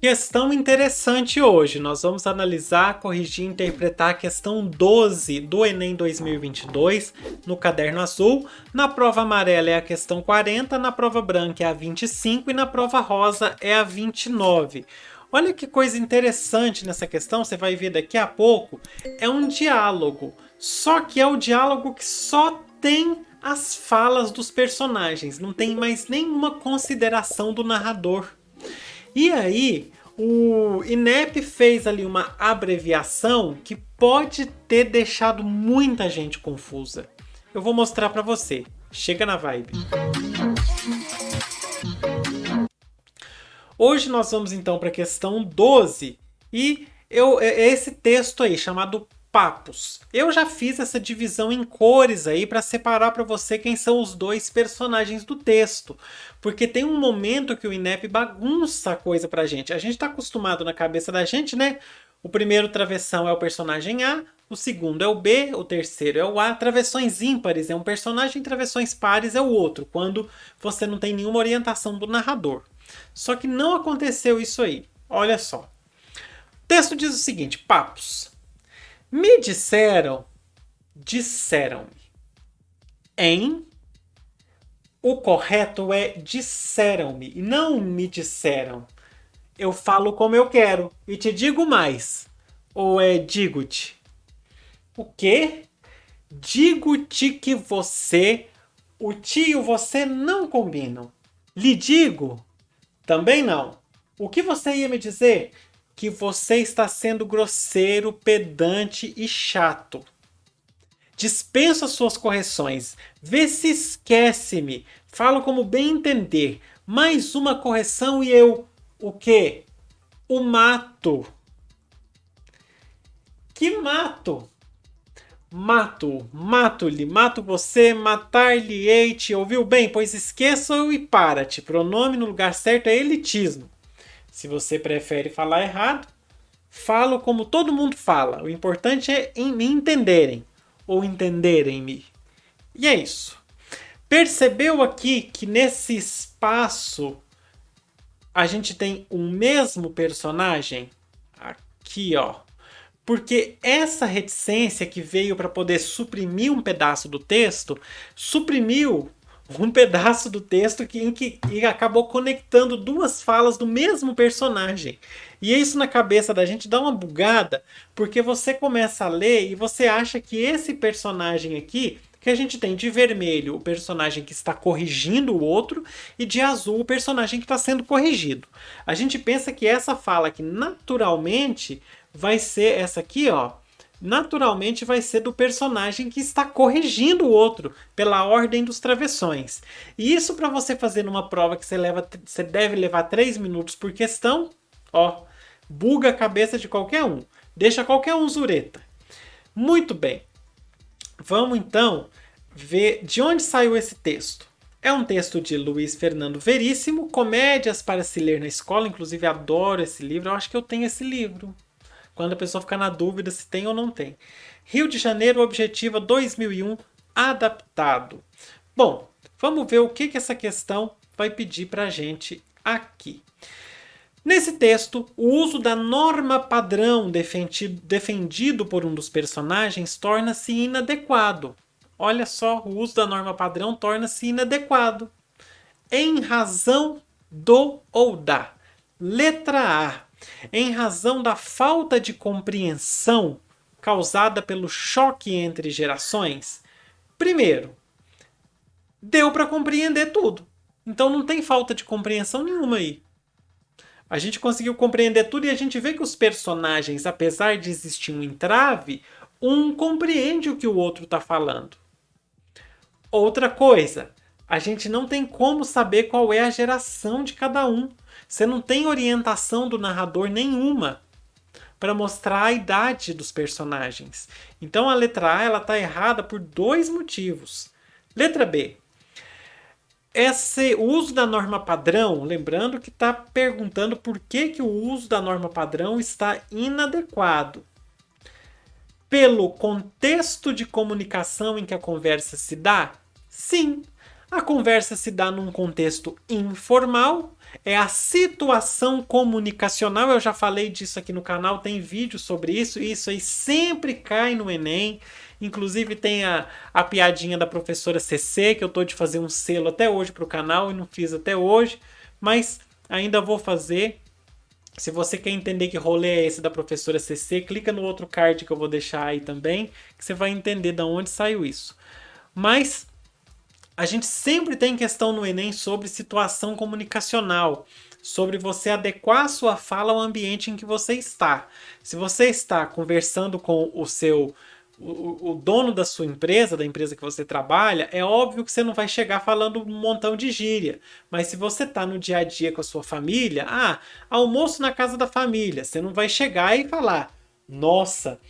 Questão interessante hoje. Nós vamos analisar, corrigir e interpretar a questão 12 do Enem 2022 no caderno azul. Na prova amarela é a questão 40, na prova branca é a 25 e na prova rosa é a 29. Olha que coisa interessante nessa questão, você vai ver daqui a pouco. É um diálogo, só que é o diálogo que só tem as falas dos personagens, não tem mais nenhuma consideração do narrador. E aí, o INEP fez ali uma abreviação que pode ter deixado muita gente confusa. Eu vou mostrar para você. Chega na vibe. Hoje nós vamos então para a questão 12 e é esse texto aí chamado Papos. Eu já fiz essa divisão em cores aí para separar para você quem são os dois personagens do texto, porque tem um momento que o INEP bagunça a coisa pra gente. A gente está acostumado na cabeça da gente, né? O primeiro travessão é o personagem A, o segundo é o B, o terceiro é o A. Travessões ímpares é um personagem, travessões pares é o outro, quando você não tem nenhuma orientação do narrador. Só que não aconteceu isso aí. Olha só. O texto diz o seguinte: Papos. Me disseram, disseram-me. Em. O correto é disseram-me e não me disseram. Eu falo como eu quero e te digo mais. Ou é digo-te? O quê? Digo-te que você, o ti e o você não combinam. Lhe digo? Também não. O que você ia me dizer? Que você está sendo grosseiro, pedante e chato. Dispenso as suas correções. Vê se esquece-me. Falo como bem entender. Mais uma correção e eu... O quê? O mato. Que mato? Mato-lhe, mato você, matar-lhe-ei, te ouviu bem? Pois esqueça-o e para-te. Pronome no lugar certo é elitismo. Se você prefere falar errado, falo como todo mundo fala. O importante é me entenderem ou entenderem-me. E é isso. Percebeu aqui que nesse espaço a gente tem o mesmo personagem? Aqui, ó. Porque essa reticência que veio para poder suprimir um pedaço do texto, suprimiu um pedaço do texto que acabou conectando duas falas do mesmo personagem. E isso na cabeça da gente dá uma bugada, porque você começa a ler e você acha que esse personagem aqui, que a gente tem de vermelho o personagem que está corrigindo o outro e de azul o personagem que está sendo corrigido. A gente pensa que essa fala aqui naturalmente vai ser essa aqui, ó. Naturalmente vai ser do personagem que está corrigindo o outro pela ordem dos travessões. E isso para você fazer numa prova que você deve levar 3 minutos por questão, ó, buga a cabeça de qualquer um. Deixa qualquer um zureta. Muito bem. Vamos então ver de onde saiu esse texto. É um texto de Luiz Fernando Veríssimo, Comédias para se ler na escola. Inclusive adoro esse livro, eu acho que eu tenho esse livro. Quando a pessoa fica na dúvida se tem ou não tem. Rio de Janeiro, Objetiva 2001, adaptado. Bom, vamos ver o que essa questão vai pedir para a gente aqui. Nesse texto, o uso da norma padrão defendido por um dos personagens torna-se inadequado. Olha só, o uso da norma padrão torna-se inadequado. Em razão do ou da. Letra A. Em razão da falta de compreensão causada pelo choque entre gerações. Primeiro, deu para compreender tudo. Então não tem falta de compreensão nenhuma aí. A gente conseguiu compreender tudo e a gente vê que os personagens, apesar de existir um entrave, um compreende o que o outro está falando. Outra coisa, a gente não tem como saber qual é a geração de cada um. Você não tem orientação do narrador nenhuma para mostrar a idade dos personagens. Então a letra A está errada por 2 motivos. Letra B. Esse uso da norma padrão, lembrando que está perguntando por que o uso da norma padrão está inadequado. Pelo contexto de comunicação em que a conversa se dá? Sim. A conversa se dá num contexto informal, é a situação comunicacional. Eu já falei disso aqui no canal, tem vídeo sobre isso, e isso aí sempre cai no Enem. Inclusive tem a piadinha da professora CC, que eu tô de fazer um selo até hoje pro canal e não fiz até hoje, mas ainda vou fazer. Se você quer entender que rolê é esse da professora CC, clica no outro card que eu vou deixar aí também, que você vai entender de onde saiu isso. Mas a gente sempre tem questão no Enem sobre situação comunicacional, sobre você adequar a sua fala ao ambiente em que você está. Se você está conversando com o dono da sua empresa, da empresa que você trabalha, é óbvio que você não vai chegar falando um montão de gíria. Mas se você está no dia a dia com a sua família, almoço na casa da família, você não vai chegar e falar: nossa,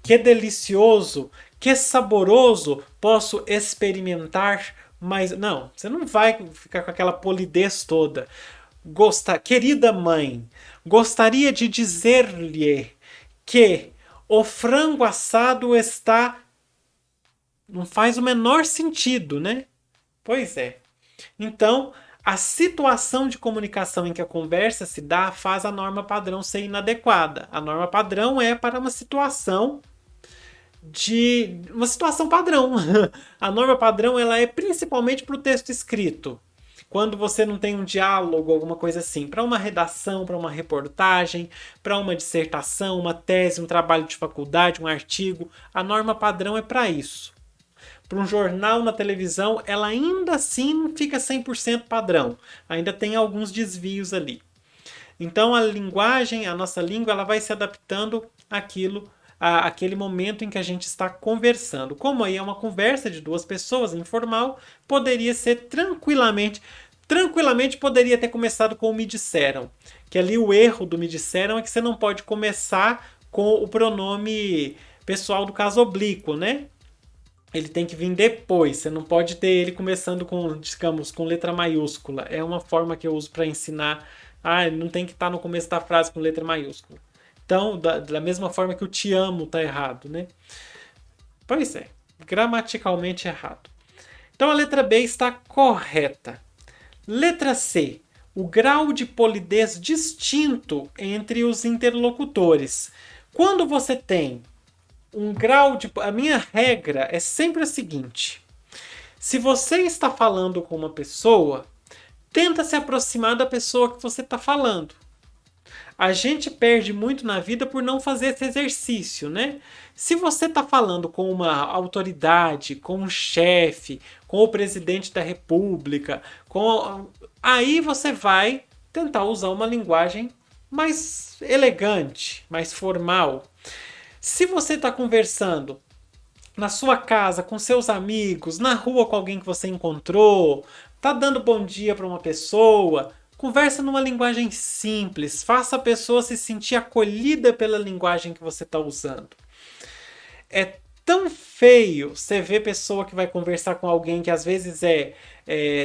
que delicioso, que saboroso, posso experimentar. Mas não, você não vai ficar com aquela polidez toda. Querida mãe, gostaria de dizer-lhe que o frango assado está. Não faz o menor sentido, né? Pois é. Então, a situação de comunicação em que a conversa se dá faz a norma padrão ser inadequada. A norma padrão é para uma situação padrão. A norma padrão ela é principalmente para o texto escrito. Quando você não tem um diálogo, alguma coisa assim, para uma redação, para uma reportagem, para uma dissertação, uma tese, um trabalho de faculdade, um artigo, a norma padrão é para isso. Para um jornal na televisão, ela ainda assim não fica 100% padrão. Ainda tem alguns desvios ali. Então a linguagem, a nossa língua, ela vai se adaptando àquele momento em que a gente está conversando. Como aí é uma conversa de duas pessoas, informal, poderia ser tranquilamente poderia ter começado com o me disseram. Que ali o erro do me disseram é que você não pode começar com o pronome pessoal do caso oblíquo, né? Ele tem que vir depois. Você não pode ter ele começando com, digamos, com letra maiúscula. É uma forma que eu uso para ensinar. Ele não tem que estar no começo da frase com letra maiúscula. Então, da mesma forma que o te amo tá errado, né? Pois é, gramaticalmente errado. Então a letra B está correta. Letra C. O grau de polidez distinto entre os interlocutores. Quando você tem um grau de... A minha regra é sempre a seguinte. Se você está falando com uma pessoa, tenta se aproximar da pessoa que você está falando. A gente perde muito na vida por não fazer esse exercício, né? Se você está falando com uma autoridade, com um chefe, com o presidente da república, aí você vai tentar usar uma linguagem mais elegante, mais formal. Se você está conversando na sua casa, com seus amigos, na rua com alguém que você encontrou, tá dando bom dia para uma pessoa, conversa numa linguagem simples, faça a pessoa se sentir acolhida pela linguagem que você está usando. É tão feio você ver pessoa que vai conversar com alguém que às vezes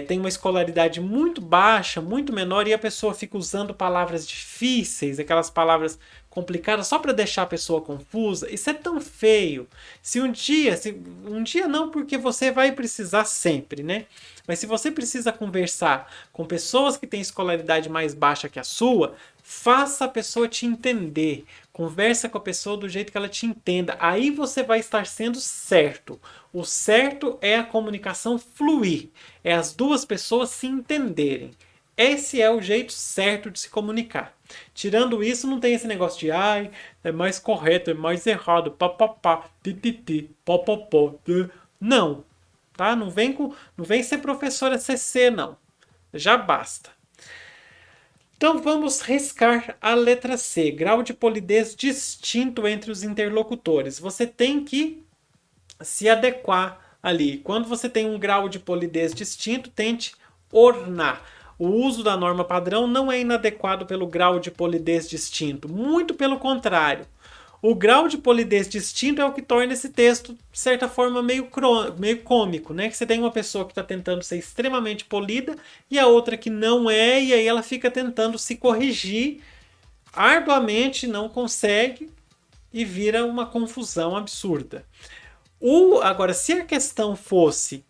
tem uma escolaridade muito baixa, muito menor, e a pessoa fica usando palavras difíceis, aquelas palavras complicadas só para deixar a pessoa confusa. Isso é tão feio. Se um dia não, porque você vai precisar sempre, né? Mas se você precisa conversar com pessoas que têm escolaridade mais baixa que a sua, faça a pessoa te entender. Conversa com a pessoa do jeito que ela te entenda. Aí você vai estar sendo certo. O certo é a comunicação fluir. É as duas pessoas se entenderem. Esse é o jeito certo de se comunicar. Tirando isso, não tem esse negócio de é mais correto, é mais errado, papapá, tititi, popopó. Não, tá? Não vem ser professora CC, não. Já basta. Então vamos riscar a letra C. Grau de polidez distinto entre os interlocutores. Você tem que se adequar ali. Quando você tem um grau de polidez distinto, tente ornar. O uso da norma padrão não é inadequado pelo grau de polidez distinto. Muito pelo contrário. O grau de polidez distinto é o que torna esse texto, de certa forma, meio cômico, né? Que você tem uma pessoa que está tentando ser extremamente polida e a outra que não é, e aí ela fica tentando se corrigir arduamente, não consegue e vira uma confusão absurda. Agora, se a questão fosse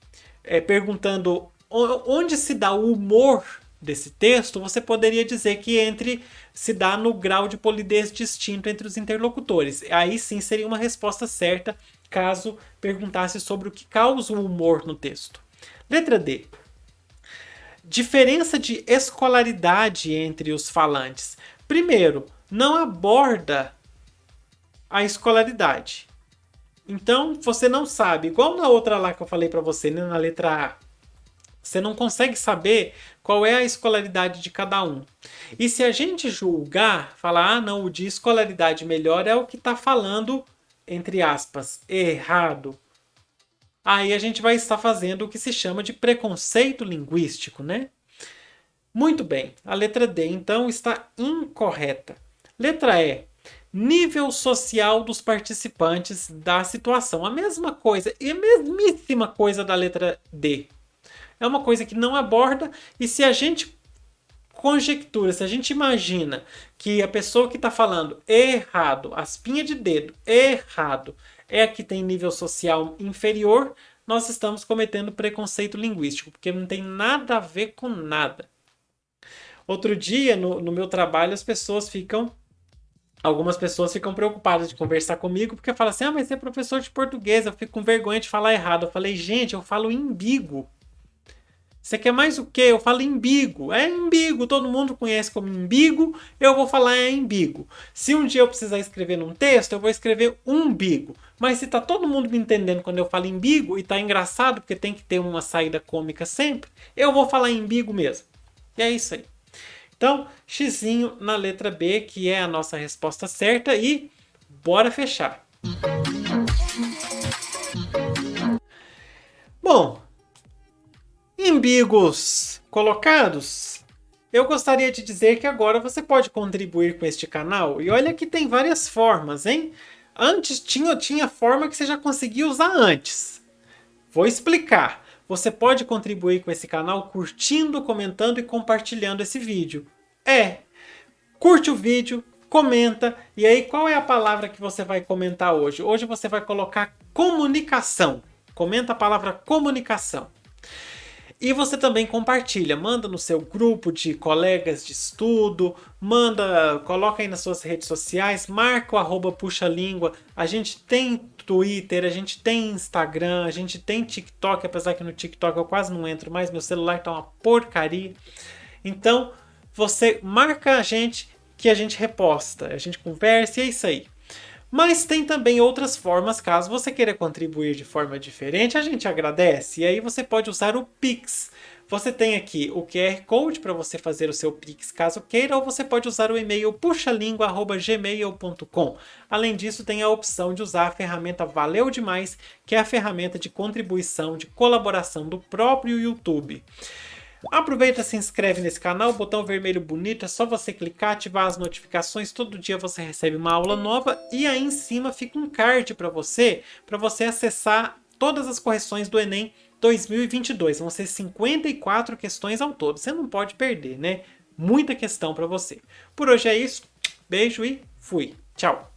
perguntando onde se dá o humor desse texto, você poderia dizer que se dá no grau de polidez distinto entre os interlocutores. Aí sim seria uma resposta certa caso perguntasse sobre o que causa o humor no texto. Letra D. Diferença de escolaridade entre os falantes. Primeiro, não aborda a escolaridade. Então, você não sabe, igual na outra lá que eu falei para você, né, na letra A. Você não consegue saber qual é a escolaridade de cada um. E se a gente julgar, falar, não, o de escolaridade melhor é o que está falando, entre aspas, errado. Aí a gente vai estar fazendo o que se chama de preconceito linguístico, né? Muito bem, a letra D, então, está incorreta. Letra E. Nível social dos participantes da situação. A mesma coisa, e a mesmíssima coisa da letra D. É uma coisa que não aborda, e se a gente conjectura, se a gente imagina que a pessoa que está falando errado, aspinha de dedo, errado, é a que tem nível social inferior, nós estamos cometendo preconceito linguístico, porque não tem nada a ver com nada. Outro dia, no meu trabalho, algumas pessoas ficam preocupadas de conversar comigo, porque falam assim, mas você é professor de português, eu fico com vergonha de falar errado. Eu falei, gente, eu falo imbigo. Você quer mais o quê? Eu falo imbigo. É imbigo, todo mundo conhece como imbigo, eu vou falar imbigo. Se um dia eu precisar escrever num texto, eu vou escrever umbigo. Mas se tá todo mundo me entendendo quando eu falo imbigo, e tá engraçado, porque tem que ter uma saída cômica sempre, eu vou falar imbigo mesmo. E é isso aí. Então, xizinho na letra B, que é a nossa resposta certa, e bora fechar. Bom, imbigos colocados, eu gostaria de dizer que agora você pode contribuir com este canal. E olha que tem várias formas, hein? Antes tinha forma que você já conseguia usar antes. Vou explicar. Você pode contribuir com esse canal curtindo, comentando e compartilhando esse vídeo. Curte o vídeo, comenta. E aí, qual é a palavra que você vai comentar hoje? Hoje você vai colocar comunicação. Comenta a palavra comunicação. E você também compartilha, manda no seu grupo de colegas de estudo, coloca aí nas suas redes sociais, marca o @puxalíngua. A gente tem Twitter, a gente tem Instagram, a gente tem TikTok, apesar que no TikTok eu quase não entro mais, meu celular tá uma porcaria. Então, você marca a gente que a gente reposta, a gente conversa e é isso aí. Mas tem também outras formas, caso você queira contribuir de forma diferente, a gente agradece. E aí você pode usar o Pix. Você tem aqui o QR Code para você fazer o seu Pix caso queira, ou você pode usar o e-mail puxalingua@gmail.com. Além disso, tem a opção de usar a ferramenta Valeu Demais, que é a ferramenta de contribuição, de colaboração do próprio YouTube. Aproveita, se inscreve nesse canal, botão vermelho bonito, é só você clicar, ativar as notificações, todo dia você recebe uma aula nova e aí em cima fica um card para você acessar todas as correções do Enem 2022. Vão ser 54 questões ao todo, você não pode perder, né? Muita questão para você. Por hoje é isso, beijo e fui. Tchau!